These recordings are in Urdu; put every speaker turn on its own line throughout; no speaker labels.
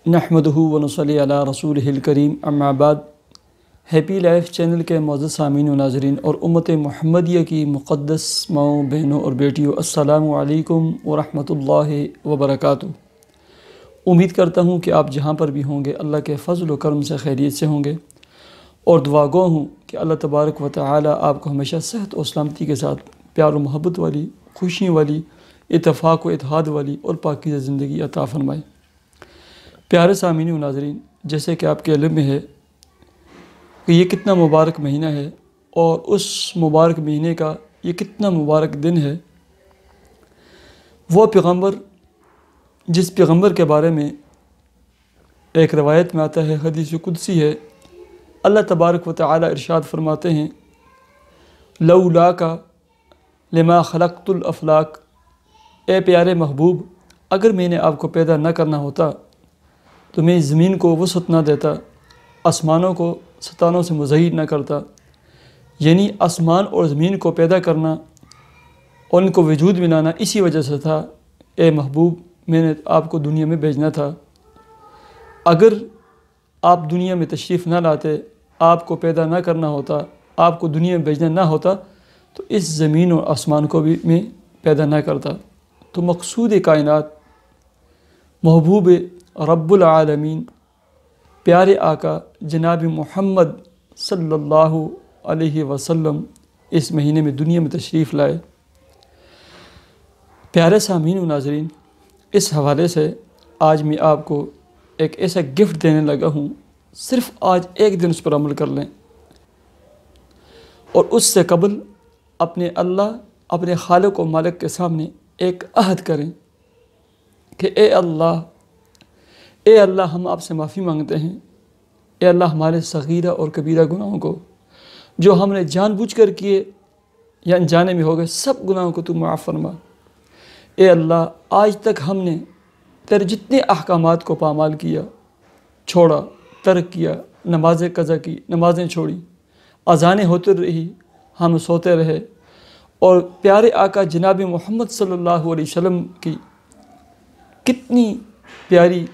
نحمدہ و نصلی علی رسولہ الکریم اما بعد۔ ہیپی لائف چینل کے معزز سامعین و ناظرین اور امت محمدیہ کی مقدس ماؤں، بہنوں اور بیٹیوں، السلام علیکم ورحمۃ اللہ وبرکاتہ۔ امید کرتا ہوں کہ آپ جہاں پر بھی ہوں گے اللہ کے فضل و کرم سے خیریت سے ہوں گے، اور دعا گو ہوں کہ اللہ تبارک و تعالی آپ کو ہمیشہ صحت و سلامتی کے ساتھ پیار و محبت والی، خوشی والی، اتفاق و اتحاد والی اور پاکیزہ زندگی عطا فرمائے۔ پیارے سامعین و ناظرین، جیسے کہ آپ کے علم میں ہے کہ یہ کتنا مبارک مہینہ ہے، اور اس مبارک مہینے کا یہ کتنا مبارک دن ہے۔ وہ پیغمبر جس پیغمبر کے بارے میں ایک روایت میں آتا ہے، حدیث قدسی ہے، اللہ تبارک و تعالی ارشاد فرماتے ہیں، لولاک لما خلقت الافلاک، اے پیارے محبوب، اگر میں نے آپ کو پیدا نہ کرنا ہوتا تو میں زمین کو وسعت نہ دیتا، آسمانوں کو ستانوں سے مزید نہ کرتا۔ یعنی آسمان اور زمین کو پیدا کرنا اور ان کو وجود میں لانا اسی وجہ سے تھا، اے محبوب میں نے آپ کو دنیا میں بھیجنا تھا۔ اگر آپ دنیا میں تشریف نہ لاتے، آپ کو پیدا نہ کرنا ہوتا، آپ کو دنیا میں بھیجنا نہ ہوتا، تو اس زمین اور آسمان کو بھی میں پیدا نہ کرتا۔ تو مقصود کائنات، محبوب رب العالمین، پیارے آقا جناب محمد صلی اللہ علیہ وسلم اس مہینے میں دنیا میں تشریف لائے۔ پیارے سامعین و ناظرین، اس حوالے سے آج میں آپ کو ایک ایسا گفٹ دینے لگا ہوں، صرف آج ایک دن اس پر عمل کر لیں، اور اس سے قبل اپنے اللہ، اپنے خالق و مالک کے سامنے ایک عہد کریں کہ اے اللہ ہم آپ سے معافی مانگتے ہیں۔ اے اللہ، ہمارے صغیرہ اور کبیرہ گناہوں کو جو ہم نے جان بوجھ کر کیے یا انجانے میں ہو گئے، سب گناہوں کو تو معاف فرما۔ اے اللہ، آج تک ہم نے تیرے جتنے احکامات کو پامال کیا، چھوڑا، ترک کیا، نمازیں قضا کی، نمازیں چھوڑی، اذانیں ہوتی رہی، ہم سوتے رہے، اور پیارے آقا جناب محمد صلی اللہ علیہ وسلم کی کتنی پیاری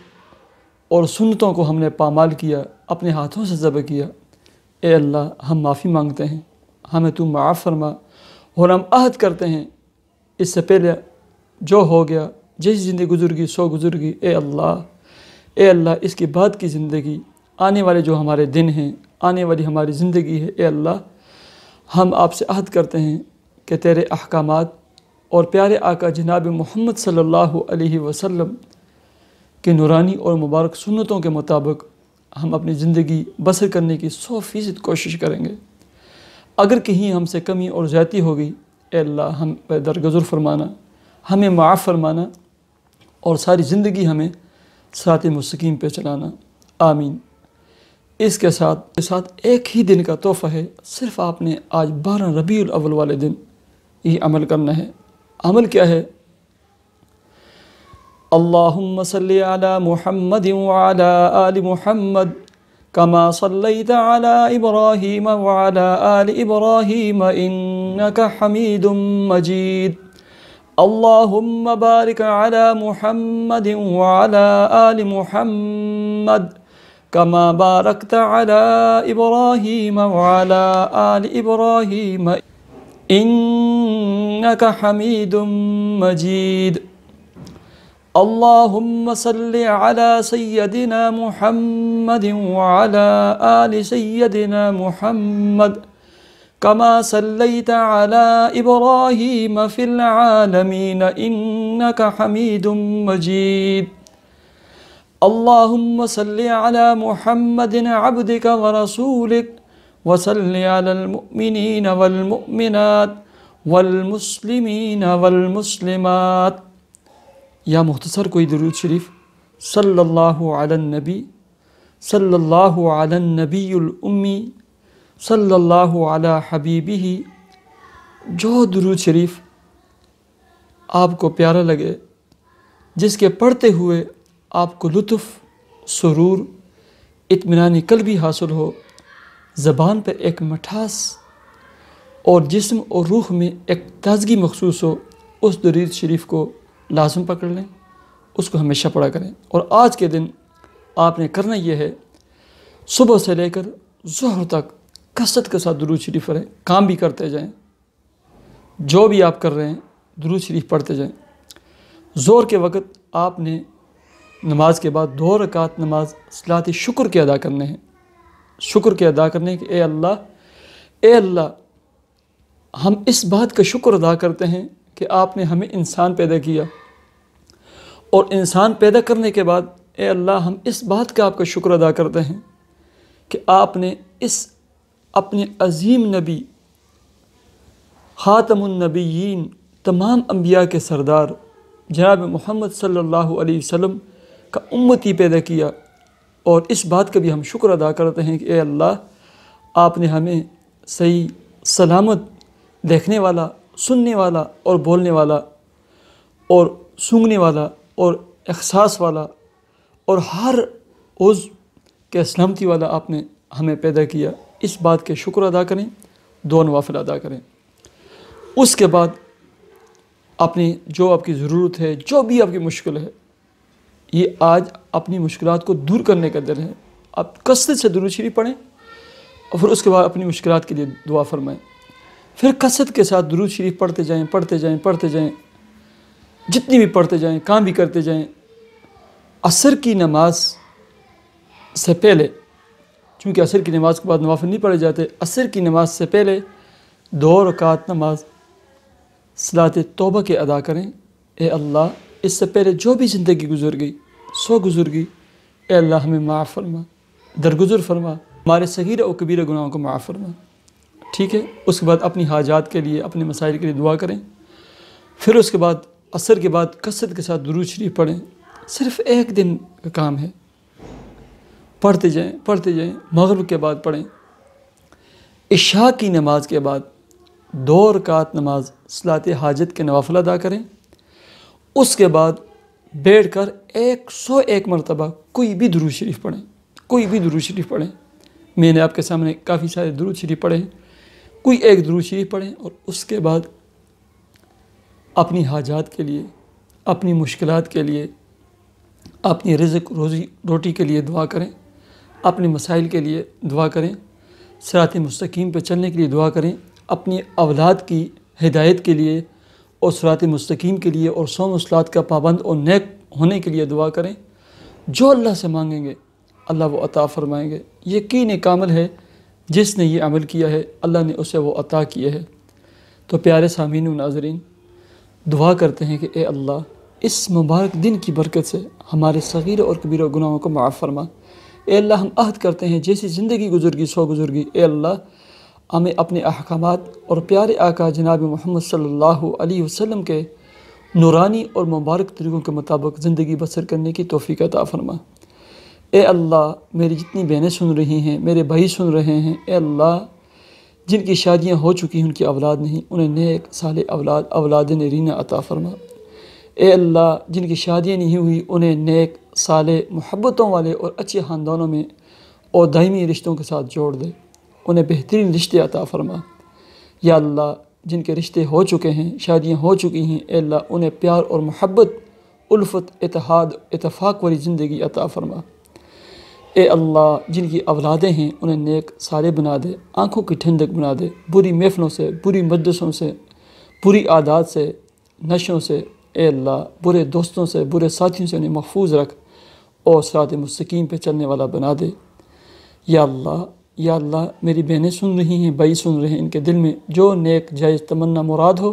اور سنتوں کو ہم نے پامال کیا، اپنے ہاتھوں سے ذبح کیا۔ اے اللہ، ہم معافی مانگتے ہیں، ہمیں تو معاف فرما، اور ہم عہد کرتے ہیں اس سے پہلے جو ہو گیا، جیسی زندگی گزر گئی سو گزر گئی، اے اللہ اس کے بعد کی زندگی، آنے والے جو ہمارے دن ہیں، آنے والی ہماری زندگی ہے، اے اللہ ہم آپ سے عہد کرتے ہیں کہ تیرے احکامات اور پیارے آقا جناب محمد صلی اللہ علیہ وسلم کہ نورانی اور مبارک سنتوں کے مطابق ہم اپنی زندگی بسر کرنے کی 100% کوشش کریں گے۔ اگر کہیں ہم سے کمی اور زیادتی ہو گئی، اے اللہ ہم پہ درگزر فرمانا، ہمیں معاف فرمانا، اور ساری زندگی ہمیں صراط مستقیم پہ چلانا، آمین۔ اس کے ساتھ ایک ہی دن کا تحفہ ہے، صرف آپ نے آج 12 ربیع الاول والے دن یہ عمل کرنا ہے۔ عمل کیا ہے؟ اللہم صلی علی محمد وعلی آل محمد کما صلیت علی ابراہیم وعلی آل ابراہیم انک حمید مجید۔ اللہم بارک علی محمد وعلی آل محمد کما بارکت علی ابراہیم وعلی آل ابراہیم انک حمید مجید۔ اللہم صلی علی سیدنا محمد وعلی آل سیدنا محمد کما صلیت علی ابراہیم فی العالمین انک حمید مجید۔ اللہم صلی علی محمد عبدک ورسولک وصلی علی المؤمنین والمؤمنات والمسلمین والمسلمات۔ یا مختصر کوئی درود شریف، صلی اللہ علی النبی، صلی اللہ علی النبی الامی، صلی اللہ علی حبیبہ۔ جو درود شریف آپ کو پیارا لگے، جس کے پڑھتے ہوئے آپ کو لطف، سرور، اطمینان قلبی حاصل ہو، زبان پر ایک مٹھاس اور جسم اور روح میں ایک تازگی محسوس ہو، اس درود شریف کو لازم پکڑ لیں، اس کو ہمیشہ پڑھا کریں۔ اور آج کے دن آپ نے کرنا یہ ہے، صبح سے لے کر ظہر تک کثرت کے ساتھ درود شریف پڑھیں، کام بھی کرتے جائیں، جو بھی آپ کر رہے ہیں درود شریف پڑھتے جائیں۔ ظہر کے وقت آپ نے نماز کے بعد 2 رکعت نماز صلاۃ شکر کے ادا کرنے ہیں، شکر کے ادا کرنے کہ اے اللہ ہم اس بات کا شکر ادا کرتے ہیں کہ آپ نے ہمیں انسان پیدا کیا، اور انسان پیدا کرنے کے بعد اے اللہ ہم اس بات کا آپ کا شکر ادا کرتے ہیں کہ آپ نے اس اپنے عظیم نبی خاتم النبیین، تمام انبیاء کے سردار جناب محمد صلی اللہ علیہ وسلم کا امتی پیدا کیا، اور اس بات کا بھی ہم شکر ادا کرتے ہیں کہ اے اللہ آپ نے ہمیں صحیح سلامت دیکھنے والا، سننے والا اور بولنے والا اور سونگھنے والا اور احساس والا اور ہر عضو کے سلامتی والا آپ نے ہمیں پیدا کیا۔ اس بات کے شکر ادا کریں، 2 نوافل ادا کریں۔ اس کے بعد اپنی جو آپ کی ضرورت ہے، جو بھی آپ کی مشکل ہے، یہ آج اپنی مشکلات کو دور کرنے کا دن ہے، آپ کثرت سے درود شریف پڑھیں، اور پھر اس کے بعد اپنی مشکلات کے لیے دعا فرمائیں، پھر کثرت کے ساتھ درود شریف پڑھتے جائیں، جتنی بھی پڑھتے جائیں، کام بھی کرتے جائیں۔ عصر کی نماز سے پہلے، چونکہ عصر کی نماز کے بعد نوافل نہیں پڑھے جاتے، عصر کی نماز سے پہلے 2 رکعت نماز صلاۃ توبہ کے ادا کریں۔ اے اللہ اس سے پہلے جو بھی زندگی گزر گئی، گزر گئی، اے اللہ ہمیں معاف فرما، درگزر فرما، ہمارے صغیر و کبیرہ گناہوں کو معاف فرما، ٹھیک ہے۔ اس کے بعد اپنی حاجات کے لیے، اپنے مسائل کے لیے دعا کریں۔ پھر اس کے بعد عصر کے بعد کثرت کے ساتھ درود شریف پڑھیں، صرف 1 دن کا کام ہے، پڑھتے جائیں، مغرب کے بعد پڑھیں۔ عشاء کی نماز کے بعد 2 رکعت نماز صلاۃ حاجت کے نوافل ادا کریں۔ اس کے بعد بیٹھ کر 101 مرتبہ کوئی بھی درود شریف پڑھیں، میں نے آپ کے سامنے کافی سارے درود شریف پڑھے ہیں، کوئی ایک درود شریف پڑھیں، اور اس کے بعد اپنی حاجات کے لیے، اپنی مشکلات کے لیے، اپنی رزق روزی روٹی کے لیے دعا کریں، اپنے مسائل کے لیے دعا کریں، صراط مستقیم پہ چلنے کے لیے دعا کریں، اپنی اولاد کی ہدایت کے لیے اور صراط مستقیم کے لیے اور صوم و صلات کا پابند اور نیک ہونے کے لیے دعا کریں۔ جو اللہ سے مانگیں گے اللہ وہ عطا فرمائیں گے، یقین کامل ہے جس نے یہ عمل کیا ہے اللہ نے اسے وہ عطا کیا ہے۔ تو پیارے سامعین و ناظرین، دعا کرتے ہیں کہ اے اللہ اس مبارک دن کی برکت سے ہمارے صغیر اور کبیرہ گناہوں کو معاف فرما۔ اے اللہ ہم عہد کرتے ہیں جیسی زندگی گزرگی گزرگی، اے اللہ ہمیں اپنے احکامات اور پیارے آقا جناب محمد صلی اللہ علیہ وسلم کے نورانی اور مبارک طریقوں کے مطابق زندگی بسر کرنے کی توفیق عطا فرما۔ اے اللہ میری جتنی بہنیں سن رہی ہیں، میرے بھائی سن رہے ہیں، اے اللہ جن کی شادیاں ہو چکی ہیں ان کی اولاد نہیں، انہیں نیک صالح اولاد نرینہ عطا فرما۔ اے اللہ جن کی شادیاں نہیں ہوئی انہیں نیک صالح محبتوں والے اور اچھے خاندانوں میں اور دائمی رشتوں کے ساتھ جوڑ دے، انہیں بہترین رشتے عطا فرما۔ یا اللہ جن کے رشتے ہو چکے ہیں، شادیاں ہو چکی ہیں، اے اللہ انہیں پیار اور محبت، الفت، اتحاد، اتفاق والی زندگی عطا فرما۔ اے اللہ جن کی اولادیں ہیں انہیں نیک صالح بنا دے، آنکھوں کی ٹھنڈک بنا دے، بری محفلوں سے، بری مجلسوں سے، بری عادات سے، نشوں سے، اے اللہ برے دوستوں سے، برے ساتھیوں سے انہیں محفوظ رکھ اور صراط مستقیم پہ چلنے والا بنا دے۔ یا اللہ میری بہنیں سن رہی ہیں، بھائی سن رہے ہیں، ان کے دل میں جو نیک جائز تمنا مراد ہو،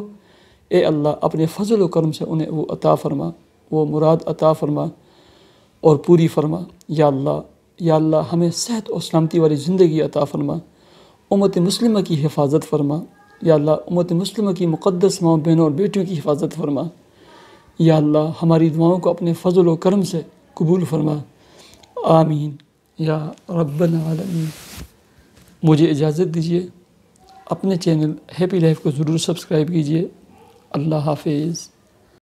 اے اللہ اپنے فضل و کرم سے انہیں وہ عطا فرما، وہ مراد عطا فرما اور پوری فرما۔ یا اللہ ہمیں صحت اور سلامتی والی زندگی عطا فرما، امت مسلمہ کی حفاظت فرما۔ یا اللہ امت مسلمہ کی مقدس ماؤں بہنوں اور بیٹیوں کی حفاظت فرما۔ یا اللہ ہماری دعاؤں کو اپنے فضل و کرم سے قبول فرما، آمین یا رب العالمین۔ مجھے اجازت دیجیے، اپنے چینل ہیپی لائف کو ضرور سبسکرائب کیجیے۔ اللہ حافظ۔